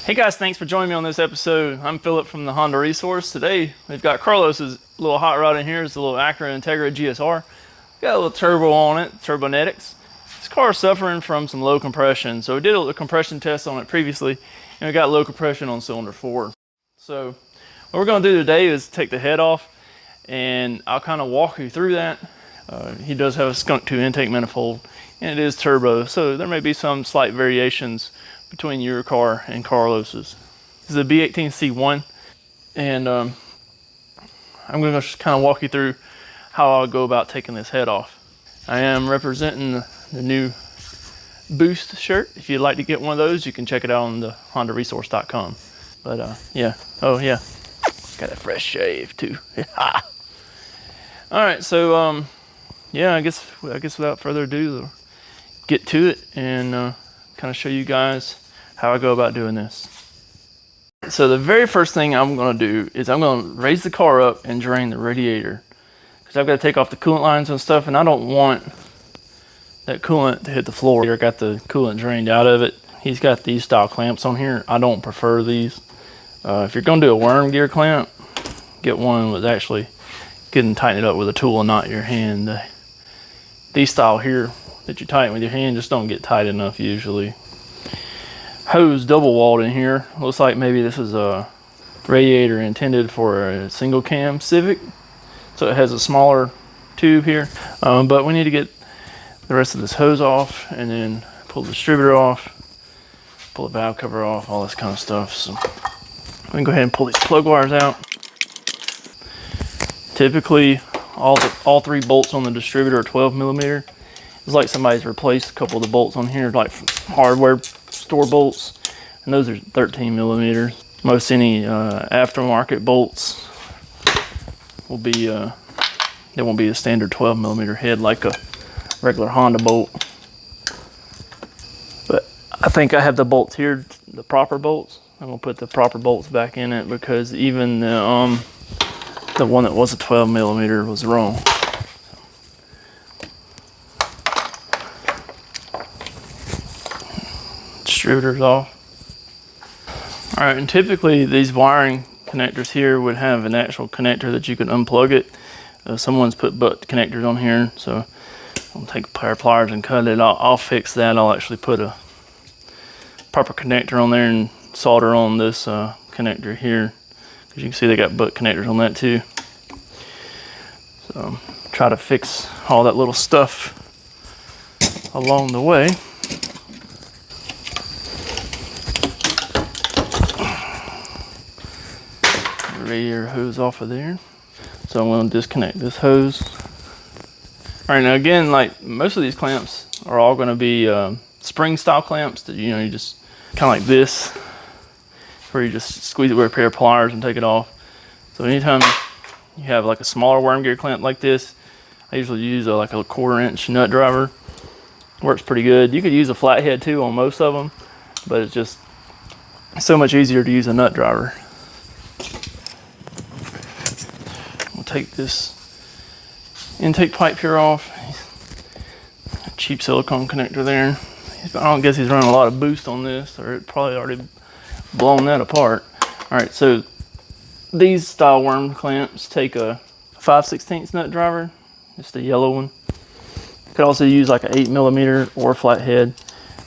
Hey guys, thanks for joining me on this episode. I'm Philip from the Honda Resource. Today we've got Carlos's little hot rod in here. It's a little Acura Integra GSR. Got a little turbo on it, turbonetics. This car is suffering from some low compression. So we did a compression test on it previously and we got low compression on cylinder 4. So what we're going to do today is take the head off and I'll kind of walk you through that. He does have a skunk 2 intake manifold and it is turbo, so there may be some slight variations between your car and Carlos's. This is a B18C1 and I'm going to just kind of walk you through how I'll go about taking this head off. I am representing the new Boost shirt. If you'd like to get one of those, you can check it out on the HondaResource.com. But yeah, oh yeah, got a fresh shave too. All right, so yeah, I guess without further ado, we'll get to it and kind of show you guys how I go about doing this. So the very first thing I'm going to do is I'm going to raise the car up and drain the radiator, because I've got to take off the coolant lines and stuff, and I don't want that coolant to hit the floor. I got the coolant drained out of it. He's got these style clamps on here. I don't prefer these. If you're going to do a worm gear clamp, get one with actually getting tighten it up with a tool and not your hand. These style here that you tighten with your hand just don't get tight enough usually. Hose double walled in here. Looks like maybe this is a radiator intended for a single cam Civic, so it has a smaller tube here, but we need to get the rest of this hose off and then pull the distributor off, pull the valve cover off, all this kind of stuff. So we can go ahead and pull these plug wires out. Typically all 3 bolts on the distributor are 12 millimeter. It's like somebody's replaced a couple of the bolts on here, like hardware store bolts, and those are 13 millimeter. Most any aftermarket bolts will be, they won't be a standard 12 millimeter head like a regular Honda bolt. But I think I have the bolts here, the proper bolts. I'm gonna put the proper bolts back in it because even the one that was a 12 millimeter was wrong. Distributors off. All right, and typically these wiring connectors here would have an actual connector that you can unplug it. Someone's put butt connectors on here, so I'll take a pair of pliers and cut it. I'll fix that. I'll actually put a proper connector on there and solder on this connector here, because you can see they got butt connectors on that too. So try to fix all that little stuff along the way. Radiator hose off of there. So I'm going to disconnect this hose. All right, now again, like most of these clamps are all going to be spring style clamps that you just kind of like this, where you just squeeze it with a pair of pliers and take it off. So anytime you have like a smaller worm gear clamp like this, I usually use like a 1/4 inch nut driver. Works pretty good. You could use a flathead too on most of them, but it's just so much easier to use a nut driver. Take this intake pipe here off. A cheap silicone connector there. I don't guess he's running a lot of boost on this, or it probably already blown that apart. All right, so these style worm clamps take a 5/16 nut driver. It's the yellow one. You could also use like an 8 millimeter or a flathead.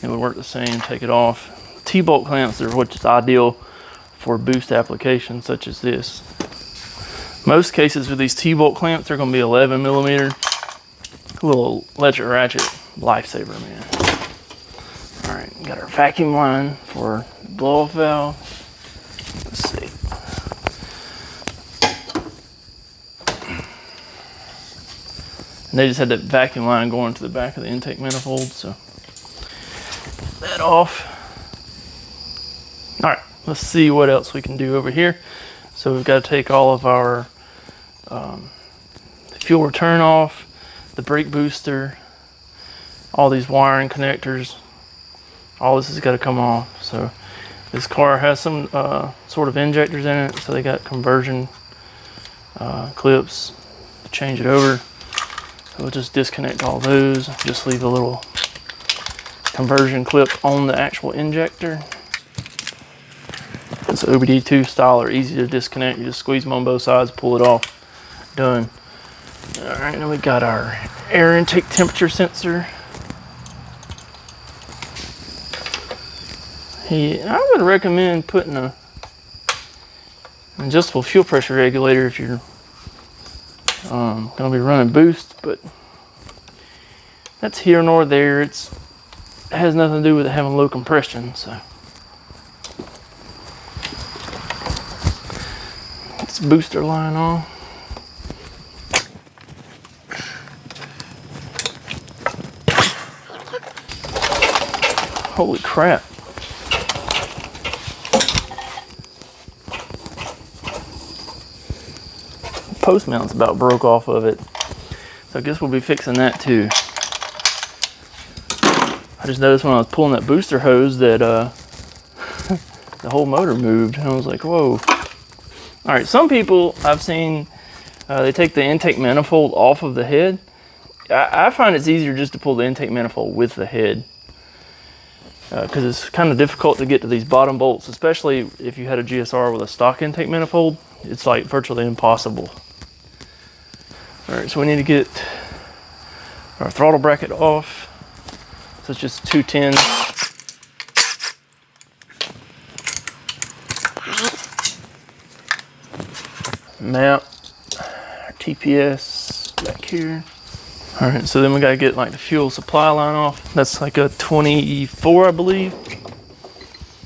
It would work the same. Take it off. T-bolt clamps are what's ideal for boost applications such as this. Most cases with these T-bolt clamps, they're going to be 11 millimeter. A little electric ratchet lifesaver, man. All right, got our vacuum line for blow-off valve. Let's see. And they just had that vacuum line going to the back of the intake manifold, so get that off. All right, let's see what else we can do over here. So we've got to take all of our the fuel return off, the brake booster, all these wiring connectors, all this has got to come off. So this car has some sort of injectors in it, so they got conversion clips to change it over. So we'll just disconnect all those, just leave a little conversion clip on the actual injector. It's OBD2 style, or easy to disconnect. You just squeeze them on both sides, pull it off, done. All right, now we got our air intake temperature sensor. I would recommend putting an adjustable fuel pressure regulator if you're going to be running boost, but that's here nor there. It has nothing to do with it having low compression. So it's booster line on. Holy crap. Post mount's about broke off of it. So I guess we'll be fixing that too. I just noticed when I was pulling that booster hose that the whole motor moved. And I was like, whoa. All right, some people I've seen, they take the intake manifold off of the head. I find it's easier just to pull the intake manifold with the head. Because it's kind of difficult to get to these bottom bolts, especially if you had a GSR with a stock intake manifold. It's like virtually impossible. All right, so we need to get our throttle bracket off. So it's just 210. Map, our TPS back here. All right, so then we gotta get like the fuel supply line off. That's like a 24, I believe,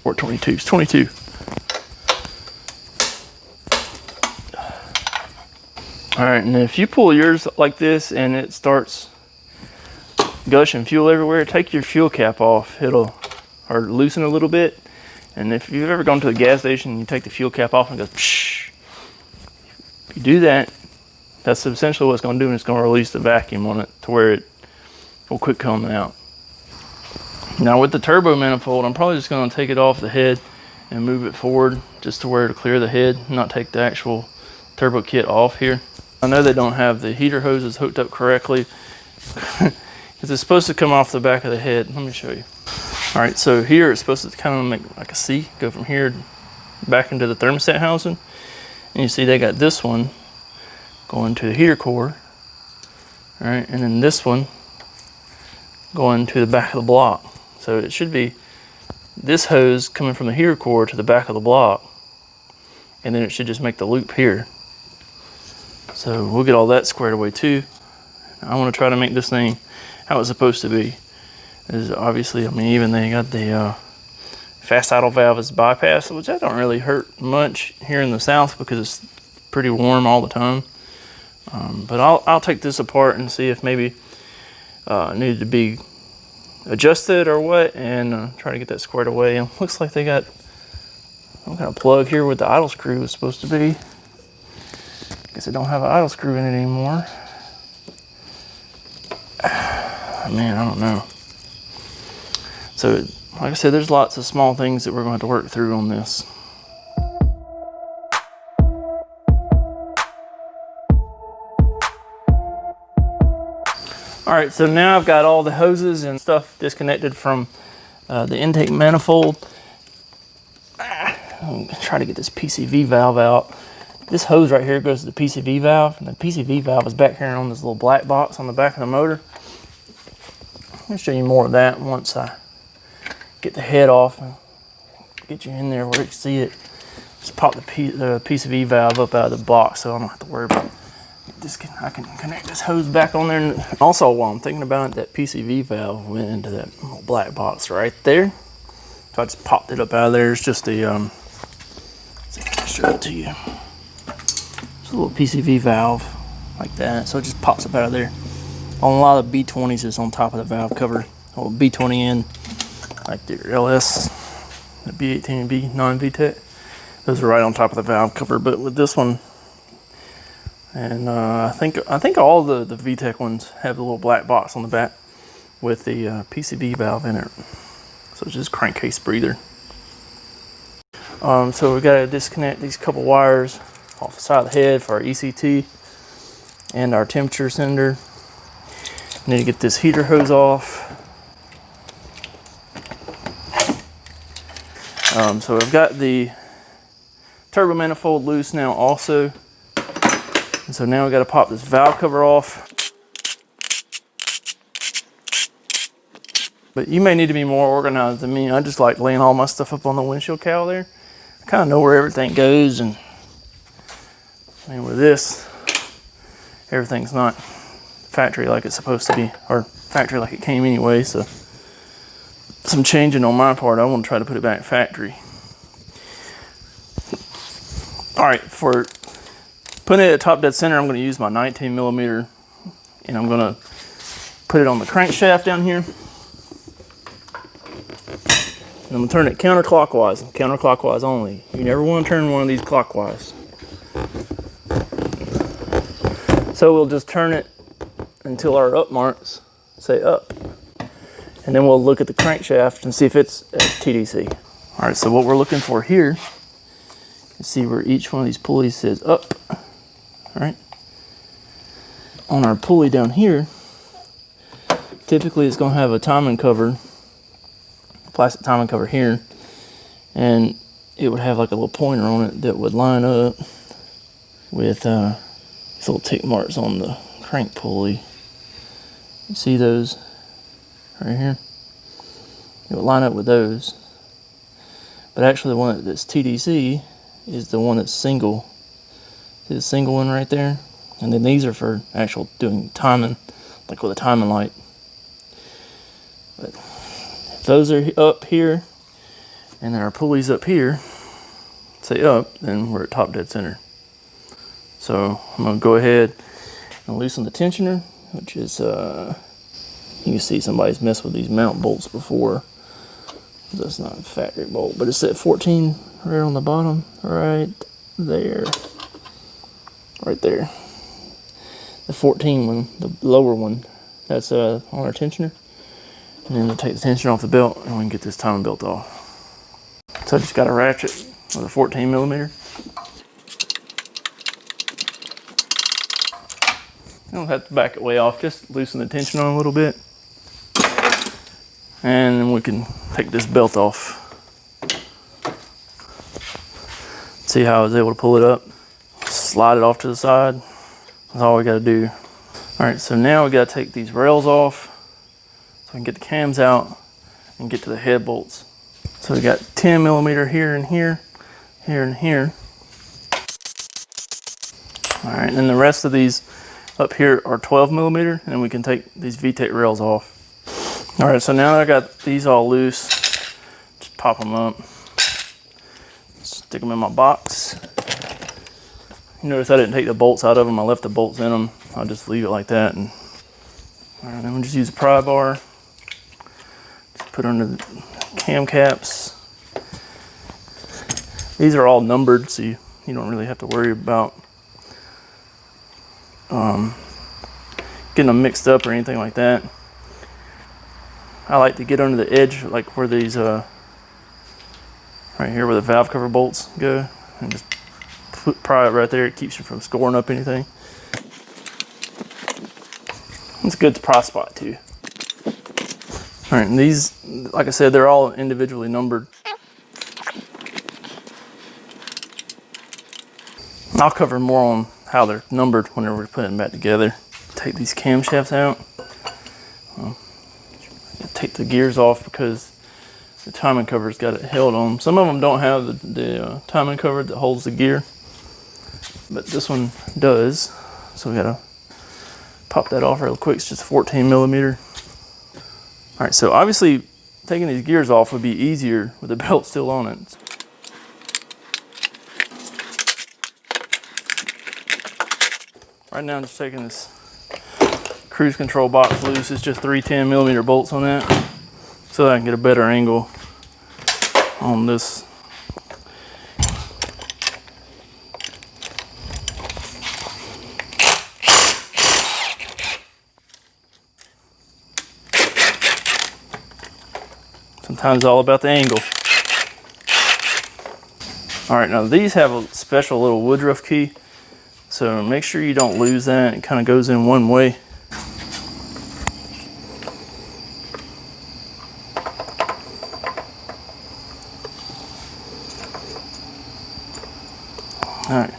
or 22. It's 22. All right, and if you pull yours like this and it starts gushing fuel everywhere, take your fuel cap off. It'll, or loosen a little bit. And if you've ever gone to a gas station and you take the fuel cap off and it goes psh, if you do that, that's essentially what it's going to do, and it's going to release the vacuum on it to where it will quit coming out. Now with the turbo manifold, I'm probably just going to take it off the head and move it forward just to where to clear the head, not take the actual turbo kit off here. I know they don't have the heater hoses hooked up correctly because it's supposed to come off the back of the head. Let me show you. All right, so here it's supposed to kind of make like a C, go from here back into the thermostat housing. And you see they got this one going to the heater core, all right, and then this one going to the back of the block. So it should be this hose coming from the heater core to the back of the block, and then it should just make the loop here. So we'll get all that squared away too. I want to try to make this thing how it's supposed to be. Is obviously, I mean, even they got the fast idle valve as bypass, which that don't really hurt much here in the South because it's pretty warm all the time. But I'll take this apart and see if maybe it needed to be adjusted or what, and try to get that squared away. And it looks like they got some kind of plug here with the idle screw is supposed to be. Guess I don't have an idle screw in it anymore. Man, I don't know. So, like I said, there's lots of small things that we're going to have to work through on this. All right, so now I've got all the hoses and stuff disconnected from the intake manifold. I'm gonna try to get this PCV valve out. This hose right here goes to the PCV valve, and the PCV valve is back here on this little black box on the back of the motor. I'm gonna show you more of that once I get the head off and get you in there where you can see it. Just pop the PCV valve up out of the box so I don't have to worry about it. I can connect this hose back on there. And also, while I'm thinking about it, that PCV valve went into that little black box right there. So I just popped it up out of there. It's just a, let's see if I can show it to you. It's a little PCV valve like that. So it just pops up out of there. On a lot of B20s, it's on top of the valve cover. Oh, B20N, like the LS, the B18 and B non-VTEC. Those are right on top of the valve cover. But with this one, and I think all the VTEC ones have the little black box on the back with the PCV valve in it. So it's just crankcase breather. So we got to disconnect these couple wires off the side of the head for our ECT and our temperature sender. Need to get this heater hose off. So I've got the turbo manifold loose now also. And so now we got to pop this valve cover off. But you may need to be more organized than me. I just like laying all my stuff up on the windshield cowl there. I kind of know where everything goes, and I mean with this, everything's not factory like it's supposed to be, or factory like it came anyway, so some changing on my part. I want to try to put it back factory. All right, for putting it at top dead center, I'm going to use my 19 millimeter, and I'm going to put it on the crankshaft down here. And I'm going to turn it counterclockwise only. You never want to turn one of these clockwise. So we'll just turn it until our up marks say up. And then we'll look at the crankshaft and see if it's at TDC. All right, so what we're looking for here, you see where each one of these pulleys says up. All right. On our pulley down here, typically it's going to have a timing cover, plastic timing cover here, and it would have like a little pointer on it that would line up with these little tick marks on the crank pulley. You see those right here? It would line up with those. But actually the one that's TDC is the one that's single. See the single one right there? And then these are for actual doing timing, like with a timing light. But if those are up here, and then our pulley's up here, say up, then we're at top dead center. So I'm going to go ahead and loosen the tensioner, which is, you can see somebody's messed with these mount bolts before. That's not a factory bolt, but it's at 14 right on the bottom, right there. Right there. The 14 one, the lower one, that's on our tensioner. And then we'll take the tensioner off the belt and we can get this timing belt off. So I just got a ratchet with a 14 millimeter. I don't have to back it way off, just loosen the tension on a little bit. And then we can take this belt off. See how I was able to pull it up. Slide it off to the side. That's all we got to do. All right, so now we got to take these rails off so we can get the cams out and get to the head bolts. So we got 10 millimeter here and here, here and here. All right, and then the rest of these up here are 12 millimeter, and then we can take these VTEC rails off. All right, so now that I got these all loose, just pop them up, stick them in my box. You notice I didn't take the bolts out of them, I left the bolts in them. I'll just leave it like that. And all right, then we'll just use a pry bar, just put under the cam caps. These are all numbered, so you don't really have to worry about getting them mixed up or anything like that. I like to get under the edge, like where these, right here where the valve cover bolts go, and just pry it right there. It keeps you from scoring up anything. It's a good pry spot too. All right, and these, like I said, they're all individually numbered. I'll cover more on how they're numbered whenever we're putting them back together. Take these camshafts out. Take the gears off because the timing cover's got it held on. Some of them don't have the timing cover that holds the gear, but this one does. So we gotta pop that off real quick. It's just 14 millimeter. All right, so obviously taking these gears off would be easier with the belt still on it. Right now I'm just taking this cruise control box loose. It's just 3 10 millimeter bolts on that, so that I can get a better angle on this. Sometimes it's all about the angle. All right, now these have a special little woodruff key, so make sure you don't lose that. It kind of goes in one way. All right.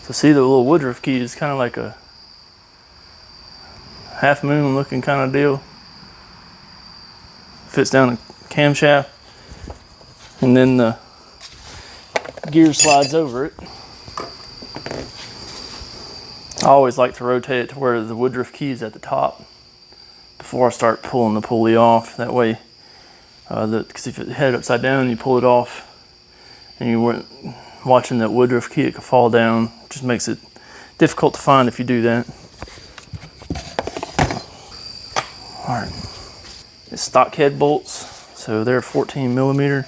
So see the little Woodruff key is kind of like a half moon looking kind of deal. Fits down the camshaft, and then the gear slides over it. I always like to rotate it to where the Woodruff key is at the top before I start pulling the pulley off. That way, because if you had it upside down and you pull it off and you weren't watching that Woodruff key, it could fall down. It just makes it difficult to find if you do that. All right, it's stock head bolts, so they're 14 millimeter.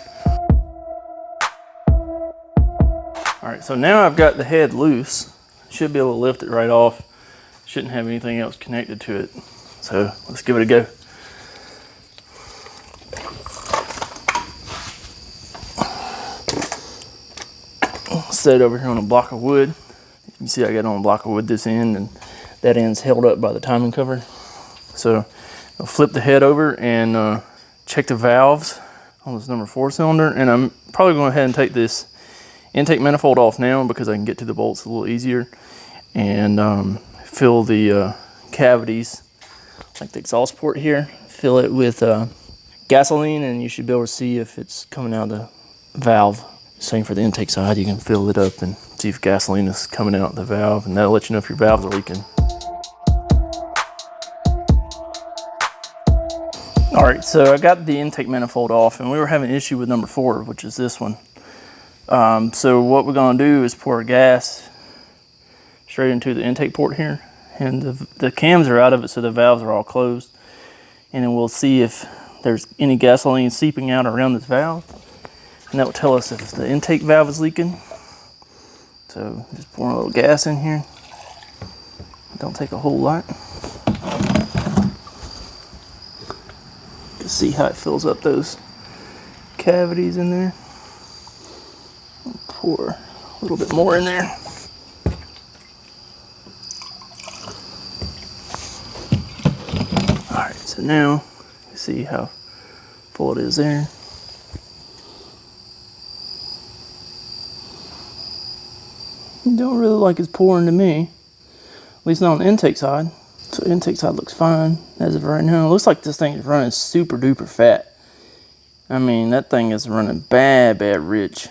All right, so now I've got the head loose. Should be able to lift it right off. Shouldn't have anything else connected to it. So let's give it a go. Set it over here on a block of wood. You can see I got on a block of wood this end, and that end's held up by the timing cover. So I'll flip the head over and check the valves on this number 4 cylinder, and I'm probably going to go ahead and take this intake manifold off now because I can get to the bolts a little easier, and fill the cavities, like the exhaust port here, fill it with gasoline, and you should be able to see if it's coming out of the valve. Same for the intake side, you can fill it up and see if gasoline is coming out the valve, and that'll let you know if your valves are leaking. All right, so I got the intake manifold off, and we were having an issue with number 4, which is this one. So what we're gonna do is pour gas straight into the intake port here, and the cams are out of it, so the valves are all closed. And then we'll see if there's any gasoline seeping out around this valve, and that will tell us if the intake valve is leaking. So just pour a little gas in here. Don't take a whole lot. You can see how it fills up those cavities in there. I'll pour a little bit more in there. All right, so now you see how full it is there. Don't really like it's pouring to me, at least not on the intake side. So intake side looks fine as of right now. It looks like this thing is running super duper fat. I mean, that thing is running bad rich.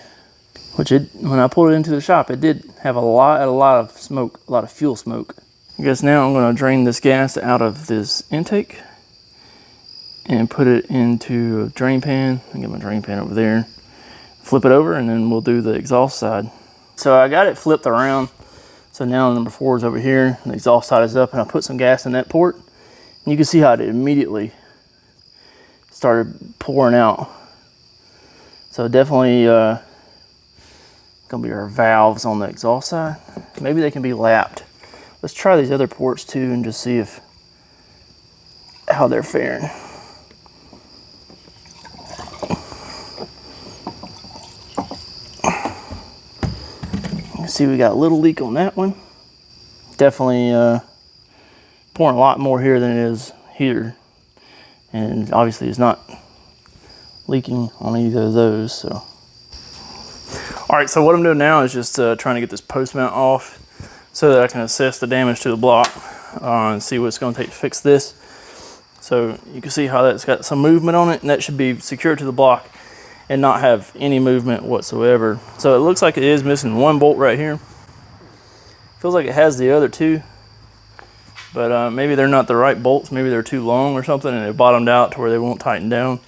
Which when I pulled it into the shop, it did have a lot of smoke, a lot of fuel smoke. I guess now I'm going to drain this gas out of this intake and put it into a drain pan. I get my drain pan over there. Flip it over, and then we'll do the exhaust side. So I got it flipped around. So now number 4 is over here, and the exhaust side is up, and I put some gas in that port. And you can see how it immediately started pouring out. So definitely gonna be our valves on the exhaust side. Maybe they can be lapped. Let's try these other ports too and just see how they're faring. You see we got a little leak on that one. Definitely pouring a lot more here than it is here. And obviously it's not leaking on either of those, so. All right, so what I'm doing now is just trying to get this post mount off so that I can assess the damage to the block and see what it's going to take to fix this. So you can see how that's got some movement on it, and that should be secured to the block and not have any movement whatsoever. So it looks like it is missing one bolt right here. Feels like it has the other 2, but maybe they're not the right bolts. Maybe they're too long or something, and they bottomed out to where they won't tighten down.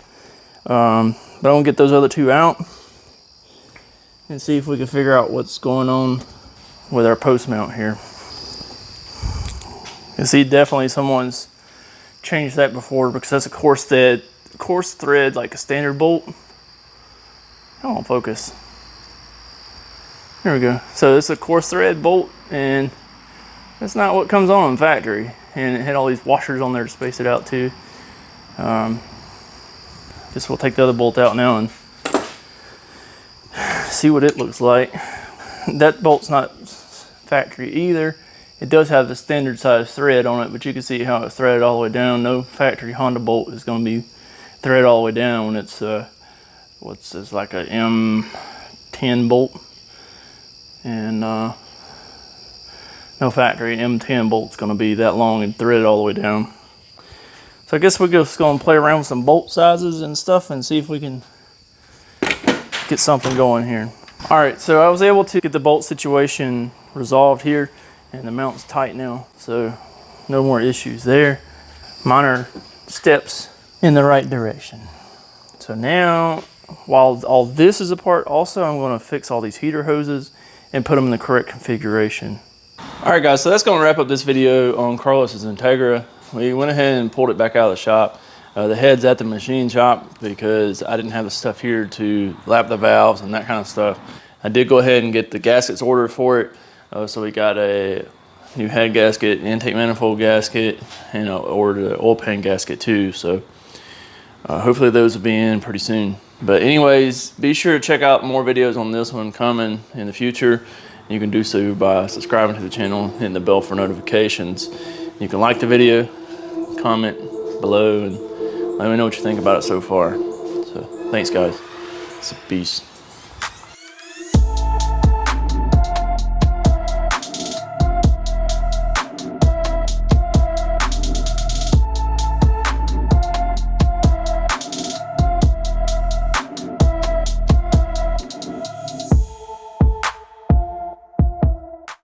But I'm gonna get those other 2 out and see if we can figure out what's going on with our post mount here. You see, definitely someone's changed that before, because that's a coarse thread, like a standard bolt. Come on, focus. There we go. So it's a coarse thread bolt, and that's not what comes on in factory. And it had all these washers on there to space it out too. Guess we'll take the other bolt out now and see what it looks like. That bolt's not factory either. It does have the standard size thread on it, but you can see how it's threaded all the way down. No factory Honda bolt is going to be threaded all the way down when it's what's this, like a M10 bolt. and no factory M10 bolt's gonna be that long and threaded all the way down. So I guess we're just gonna play around with some bolt sizes and stuff and see if we can get something going here. All right, so I was able to get the bolt situation resolved here, and the mount's tight now, so no more issues there. Minor steps in the right direction. So now, while all this is apart, also I'm gonna fix all these heater hoses and put them in the correct configuration. All right guys, so that's gonna wrap up this video on Carlos's Integra. We went ahead and pulled it back out of the shop. The head's at the machine shop because I didn't have the stuff here to lap the valves and that kind of stuff. I did go ahead and get the gaskets ordered for it. So we got a new head gasket, intake manifold gasket, and I ordered an oil pan gasket too. So hopefully those will be in pretty soon. But anyways, be sure to check out more videos on this one coming in the future. You can do so by subscribing to the channel, hitting the bell for notifications. You can like the video, comment below, and let me know what you think about it so far. So thanks guys. It's a peace.